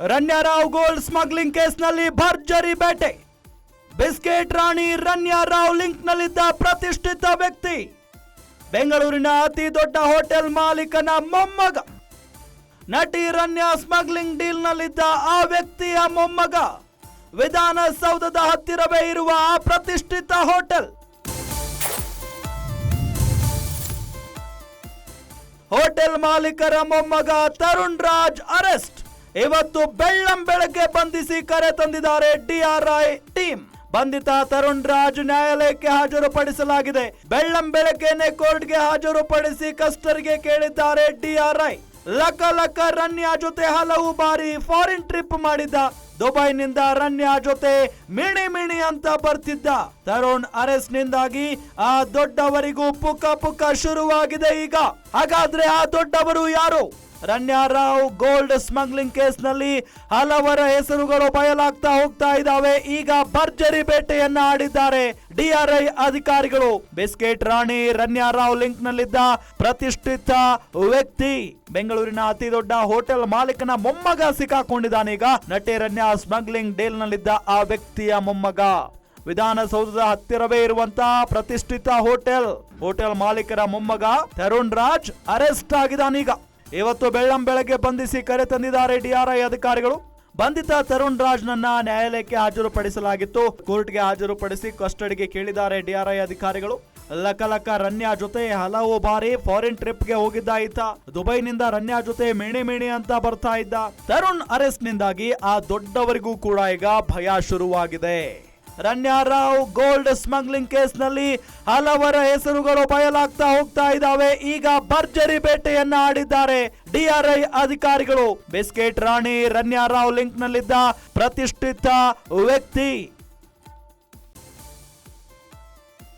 Ranya Rao gold smuggling ಕೇಸ್ನಲ್ಲಿ ಭರ್ಜರಿ ಬೇಟೆ. ಬಿಸ್ಕೆಟ್ ರಾಣಿ ರನ್ಯಾರಾವ್ ಲಿಂಕ್ನಲ್ಲಿದ್ದ ಪ್ರತಿಷ್ಠಿತ ವ್ಯಕ್ತಿ, ಬೆಂಗಳೂರಿನ ಅತಿ ದೊಡ್ಡ ಹೋಟೆಲ್ ಮಾಲೀಕನ ಮೊಮ್ಮಗ. ನಟಿ ರನ್ಯಾ ಸ್ಮಗ್ಲಿಂಗ್ ಡೀಲ್ನಲ್ಲಿದ್ದ ಆ ವ್ಯಕ್ತಿಯ ಮೊಮ್ಮಗ. ವಿಧಾನಸೌಧದ ಹತ್ತಿರವೇ ಇರುವ ಆ ಪ್ರತಿಷ್ಠಿತ ಹೋಟೆಲ್. ಹೋಟೆಲ್ ಮಾಲೀಕರ ಮೊಮ್ಮಗ ತರುಣ್ ರಾಜ್ ಅರೆಸ್ಟ್. ಇವತ್ತು ಬೆಳ್ಳಂಬೆಳಗ್ಗೆ ಬಂಧಿಸಿ ಕರೆ ತಂದಿದ್ದಾರೆ ಡಿಆರ್ಐ ಟೀಮ್. ಬಂಧಿತ ತರುಣ್ ರಾಜ್ ನ್ಯಾಯಾಲಯಕ್ಕೆ ಹಾಜರುಪಡಿಸಲಾಗಿದೆ. ಬೆಳ್ಳಂಬೆಳಗ್ಗೆನೆ ಕೋರ್ಟ್ಗೆ ಹಾಜರುಪಡಿಸಿ ಕಸ್ಟಡಿಗೆ ಕೇಳಿದ್ದಾರೆ ಡಿಆರ್ಐ. ಲಕ ರನ್ಯಾ ಜೊತೆ ಹಲವು ಬಾರಿ ಫಾರಿನ್ ಟ್ರಿಪ್ ಮಾಡಿದ್ದ. ದುಬೈನಿಂದ ರನ್ಯಾ ಜೊತೆ ಮಿಣಿ ಅಂತ ಬರ್ತಿದ್ದ. ತರುಣ್ ಅರೆಸ್ಟ್ ನಿಂದಾಗಿ ಆ ದೊಡ್ಡವರಿಗೂ ಪುಕ್ಕ ಶುರುವಾಗಿದೆ ಈಗ. ಹಾಗಾದ್ರೆ ಆ ದೊಡ್ಡವರು ಯಾರು? ರನ್ಯಾರಾವ್ ಗೋಲ್ಡ್ ಸ್ಮಗ್ಲಿಂಗ್ ಕೇಸ್ನಲ್ಲಿ ಹಲವರ ಹೆಸರುಗಳು ಬಯಲಾಗ್ತಾ ಹೋಗ್ತಾ ಇದ್ದಾವೆ. ಈಗ ಭರ್ಜರಿ ಬೇಟೆಯನ್ನ ಆಡಿದ್ದಾರೆ ಡಿಆರ್ಐ ಅಧಿಕಾರಿಗಳು. ಬಿಸ್ಕೆಟ್ ರಾಣಿ ರನ್ಯಾರಾವ್ ಲಿಂಕ್ ನಲ್ಲಿದ್ದ ಪ್ರತಿಷ್ಠಿತ ವ್ಯಕ್ತಿ, ಬೆಂಗಳೂರಿನ ಅತಿ ದೊಡ್ಡ ಹೋಟೆಲ್ ಮಾಲೀಕನ ಮೊಮ್ಮಗ ಸಿಕ್ಕಾಕೊಂಡಿದ್ದಾನೀಗ. ನಟಿ ರನ್ಯಾ ಸ್ಮಗ್ಲಿಂಗ್ ಡೀಲ್ ನಲ್ಲಿದ್ದ ಆ ವ್ಯಕ್ತಿಯ ಮೊಮ್ಮಗ. ವಿಧಾನಸೌಧದ ಹತ್ತಿರವೇ ಇರುವಂತಹ ಪ್ರತಿಷ್ಠಿತ ಹೋಟೆಲ್ ಮಾಲೀಕರ ಮೊಮ್ಮಗ ತರುಣ್ ರಾಜ್ ಅರೆಸ್ಟ್ ಆಗಿದ್ದಾನೀಗ. ಇವತ್ತು ಬೆಳ್ಳಂಬೆಳಗ್ಗೆ ಬಂಧಿಸಿ ಕರೆ ತಂದಿದ್ದಾರೆ ಡಿಆರ್ಐ ಅಧಿಕಾರಿಗಳು. ಬಂಧಿತ ತರುಣ್ ರಾಜ್ ನನ್ನ ನ್ಯಾಯಾಲಯಕ್ಕೆ ಹಾಜರುಪಡಿಸಲಾಗಿತ್ತು. ಕೋರ್ಟ್ಗೆ ಹಾಜರುಪಡಿಸಿ ಕಸ್ಟಡಿಗೆ ಕೇಳಿದ್ದಾರೆ ಡಿಆರ್ಐ ಅಧಿಕಾರಿಗಳು. ಲಕ ರನ್ಯಾ ಜೊತೆ ಹಲವು ಬಾರಿ ಫಾರಿನ್ ಟ್ರಿಪ್ಗೆ ಹೋಗಿದ್ದ ಈತ. ದುಬೈನಿಂದ ರನ್ಯಾ ಜೊತೆ ಮಿಣಿ ಅಂತ ಬರ್ತಾ ಇದ್ದ. ತರುಣ್ ಅರೆಸ್ಟ್ ನಿಂದಾಗಿ ಆ ದೊಡ್ಡವರಿಗೂ ಕೂಡ ಈಗ ಭಯ ಶುರುವಾಗಿದೆ. ರನ್ಯಾರಾವ್ ಗೋಲ್ಡ್ ಸ್ಮಗ್ಲಿಂಗ್ ಕೇಸ್ನಲ್ಲಿ ಹಲವರ ಹೆಸರುಗಳು ಬಯಲಾಗ್ತಾ ಹೋಗ್ತಾ ಇದ್ದಾವೆ. ಈಗ ಭರ್ಜರಿ ಬೇಟೆಯನ್ನ ಆಡಿದ್ದಾರೆ ಡಿಆರ್ಐ ಅಧಿಕಾರಿಗಳು. ಬಿಸ್ಕೆಟ್ ರಾಣಿ ರನ್ಯಾರಾವ್ ಲಿಂಕ್ ನಲ್ಲಿದ್ದ ಪ್ರತಿಷ್ಠಿತ ವ್ಯಕ್ತಿ,